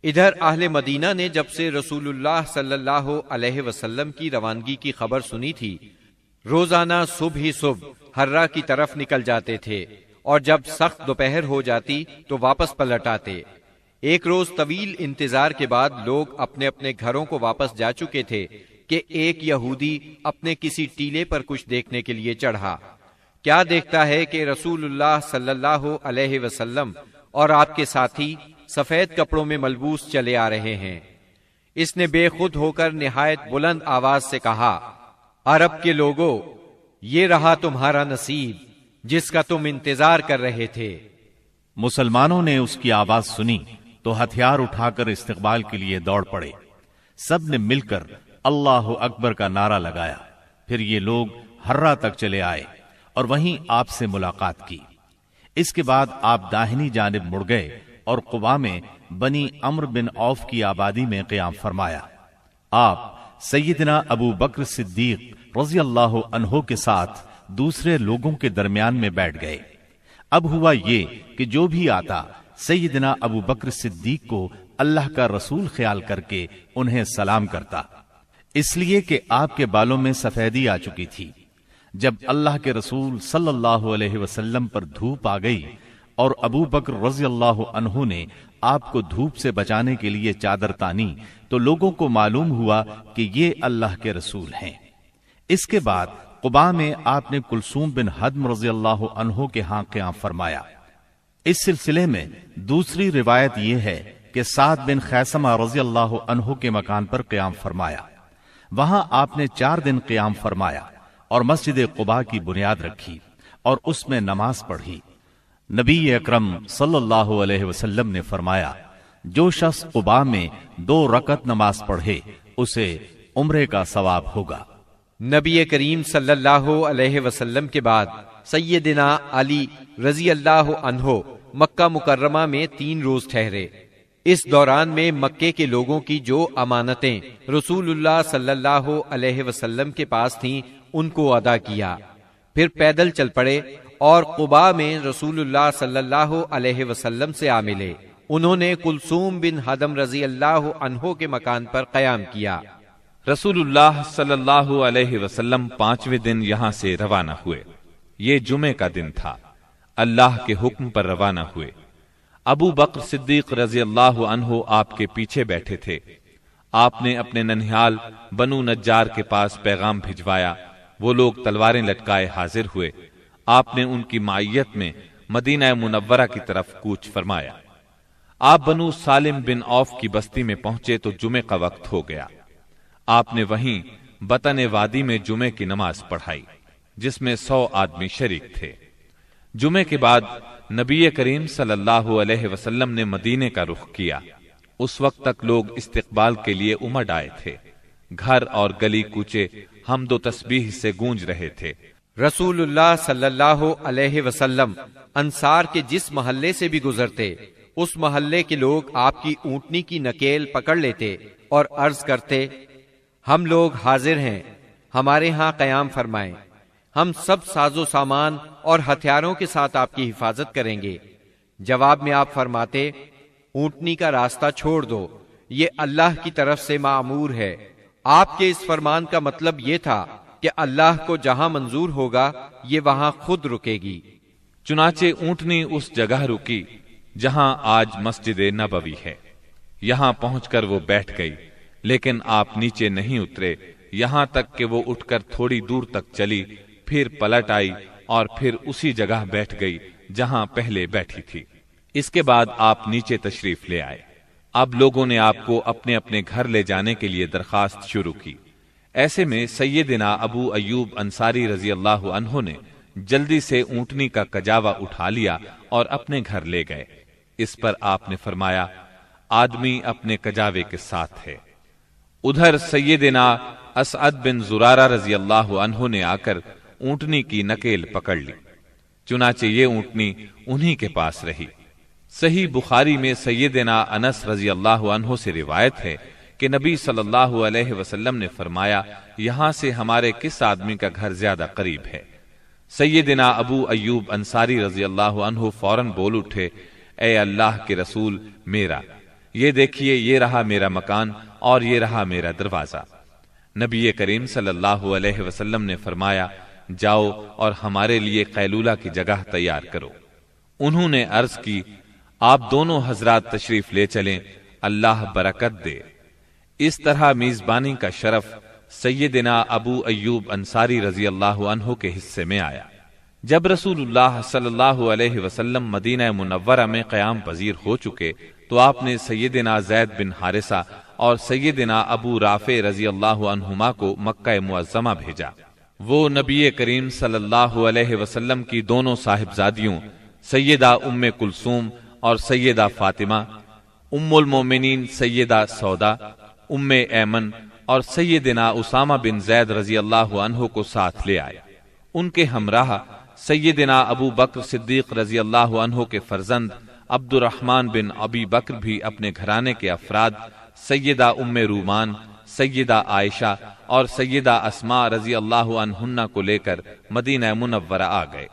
ادھر اہل مدینہ نے جب سے رسول اللہ صلی اللہ علیہ وسلم کی روانگی کی خبر سنی تھی، روزانہ صبح ہی صبح ہرہ کی طرف نکل جاتے تھے، اور جب سخت دوپہر ہو جاتی تو واپس پلٹ آتے۔ ایک روز طویل انتظار کے بعد لوگ اپنے اپنے گھروں کو واپس جا چکے تھے کہ ایک یہودی اپنے کسی ٹیلے پر کچھ دیکھنے کے لیے چڑھا۔ کیا دیکھتا ہے کہ رسول اللہ صلی اللہ علیہ وسلم اور آپ کے ساتھی سفید کپڑوں میں ملبوس چلے آ رہے ہیں۔ اس نے بے خود ہو کر نہایت بلند آواز سے کہا، عرب کے لوگوں، یہ رہا تمہارا نصیب جس کا تم انتظار کر رہے تھے۔ مسلمانوں نے اس کی آواز سنی تو ہتھیار اٹھا کر استقبال کے لیے دوڑ پڑے۔ سب نے مل کر اللہ اکبر کا نعرہ لگایا۔ پھر یہ لوگ ہرہ تک چلے آئے اور وہیں آپ سے ملاقات کی۔ اس کے بعد آپ داہنی جانب مڑ گئے اور قباء میں بنی عمرو بن عوف کی آبادی میں قیام فرمایا۔ آپ سیدنا ابو بکر صدیق رضی اللہ عنہ کے ساتھ دوسرے لوگوں کے درمیان میں بیٹھ گئے۔ اب ہوا یہ کہ جو بھی آتا سیدنا ابو بکر صدیق کو اللہ کا رسول خیال کر کے انہیں سلام کرتا، اس لیے کہ آپ کے بالوں میں سفیدی آ چکی تھی۔ جب اللہ کے رسول صلی اللہ علیہ وسلم پر دھوپ آ گئی اور ابو بکر رضی اللہ عنہ نے آپ کو دھوپ سے بچانے کے لیے چادر تانی تو لوگوں کو معلوم ہوا کہ یہ اللہ کے رسول ہیں۔ اس کے بعد قباء میں آپ نے کلثوم بن حدم رضی اللہ عنہ کے ہاں قیام فرمایا۔ اس سلسلے میں دوسری روایت یہ ہے کہ سعد بن خیثمہ رضی اللہ عنہ کے مکان پر قیام فرمایا۔ وہاں آپ نے 4 دن قیام فرمایا اور مسجد قباء کی بنیاد رکھی اور اس میں نماز پڑھی۔ نبی اکرم صلی اللہ علیہ وسلم نے فرمایا، جو شخص قباء میں 2 رکعت نماز پڑھے اسے عمرے کا ثواب ہوگا۔ نبی کریم صلی اللہ علیہ وسلم کے بعد سیدنا علی رضی اللہ عنہ مکہ مکرمہ میں 3 روز ٹھہرے۔ اس دوران میں مکے کے لوگوں کی جو امانتیں رسول اللہ صلی اللہ علیہ وسلم کے پاس تھیں ان کو ادا کیا، پھر پیدل چل پڑے اور قباء میں رسول اللہ صلی اللہ علیہ وسلم سے آ ملے۔ انہوں نے کلثوم بن حدم رضی اللہ عنہ کے مکان پر قیام کیا۔ رسول اللہ صلی اللہ علیہ وسلم 5ویں دن یہاں سے روانہ ہوئے۔ یہ جمعے کا دن تھا۔ اللہ کے حکم پر روانہ ہوئے۔ ابو بکر صدیق رضی اللہ عنہ آپ کے پیچھے بیٹھے تھے۔ آپ نے اپنے ننھیال بنو نجار کے پاس پیغام بھجوایا۔ وہ لوگ تلواریں لٹکائے حاضر ہوئے۔ آپ نے ان کی معیت میں مدینہ منورہ کی طرف کوچ فرمایا۔ آپ بنو سالم بن عوف کی بستی میں پہنچے تو جمعے کا وقت ہو گیا۔ آپ نے وہیں بطن وادی میں جمعے کی نماز پڑھائی جس میں 100 آدمی شریک تھے۔ جمعے کے بعد نبی کریم صلی اللہ علیہ وسلم نے مدینے کا رخ کیا۔ اس وقت تک لوگ استقبال کے لیے امڈ آئے تھے۔ گھر اور گلی کوچے حمد و تسبیح سے گونج رہے تھے۔ رسول اللہ صلی اللہ علیہ وسلم انصار کے جس محلے سے بھی گزرتے اس محلے کے لوگ آپ کی اونٹنی کی نکیل پکڑ لیتے اور عرض کرتے، ہم لوگ حاضر ہیں، ہمارے ہاں قیام فرمائیں، ہم سب ساز و سامان اور ہتھیاروں کے ساتھ آپ کی حفاظت کریں گے۔ جواب میں آپ فرماتے، اونٹنی کا راستہ چھوڑ دو، یہ اللہ کی طرف سے معمور ہے۔ آپ کے اس فرمان کا مطلب یہ تھا کہ اللہ کو جہاں منظور ہوگا یہ وہاں خود رکے گی۔ چنانچہ اونٹنی اس جگہ رکی جہاں آج مسجد نبوی ہے۔ یہاں پہنچ کر وہ بیٹھ گئی، لیکن آپ نیچے نہیں اترے یہاں تک کہ وہ اٹھ کر تھوڑی دور تک چلی، پھر پلٹ آئی اور پھر اسی جگہ بیٹھ گئی جہاں پہلے بیٹھی تھی۔ اس کے بعد آپ نیچے تشریف لے آئے۔ اب لوگوں نے آپ کو اپنے اپنے گھر لے جانے کے لیے درخواست شروع کی۔ ایسے میں سیدنا ابو ایوب انصاری رضی اللہ عنہ نے جلدی سے اونٹنی کا کجاوا اٹھا لیا اور اپنے گھر لے گئے۔ اس پر آپ نے فرمایا، آدمی اپنے کجاوے کے ساتھ ہے۔ ادھر سیدنا اسعد بن زرارہ رضی اللہ عنہ نے آ کر اونٹنی کی نکیل پکڑ لی، چنانچہ یہ اونٹنی انہی کے پاس رہی۔ صحیح بخاری میں سیدنا انس رضی اللہ عنہ سے روایت ہے کہ نبی صلی اللہ علیہ وسلم نے فرمایا، یہاں سے ہمارے کس آدمی کا گھر زیادہ قریب ہے؟ سیدنا ابو ایوب انصاری رضی اللہ عنہ فوراً بول اٹھے، اے اللہ کے رسول، میرا۔ یہ دیکھیے یہ رہا میرا مکان اور یہ رہا میرا دروازہ۔ نبی کریم صلی اللہ علیہ وسلم نے فرمایا جاؤ اور ہمارے لیے قیلولہ کی جگہ تیار کرو۔ انہوں نے عرض کی آپ دونوں حضرات تشریف لے چلیں، اللہ برکت دے۔ اس طرح میزبانی کا شرف سیدنا ابو ایوب انصاری رضی اللہ عنہ کے حصے میں آیا۔ جب رسول اللہ صلی اللہ علیہ وسلم مدینہ منورہ میں قیام پذیر ہو چکے تو آپ نے سیدنا زید بن حارثہ اور سیدنا ابو رافع رضی اللہ عنہما کو مکہ معظمہ بھیجا۔ وہ نبی کریم صلی اللہ علیہ وسلم کی دونوں صاحبزادیوں سیدہ ام کلثوم اور سیدہ فاطمہ، ام المومنین سیدہ سودا، ام ایمن اور سیدنا اسامہ بن زید رضی اللہ عنہ کو ساتھ لے آئے۔ ان کے ہمراہ سیدنا ابو بکر صدیق رضی اللہ عنہ کے فرزند عبد الرحمن بن ابی بکر بھی اپنے گھرانے کے افراد سیدہ ام رومان، سیدہ عائشہ اور سیدہ اسماء رضی اللہ عنہن کو لے کر مدینہ منورہ آ گئے۔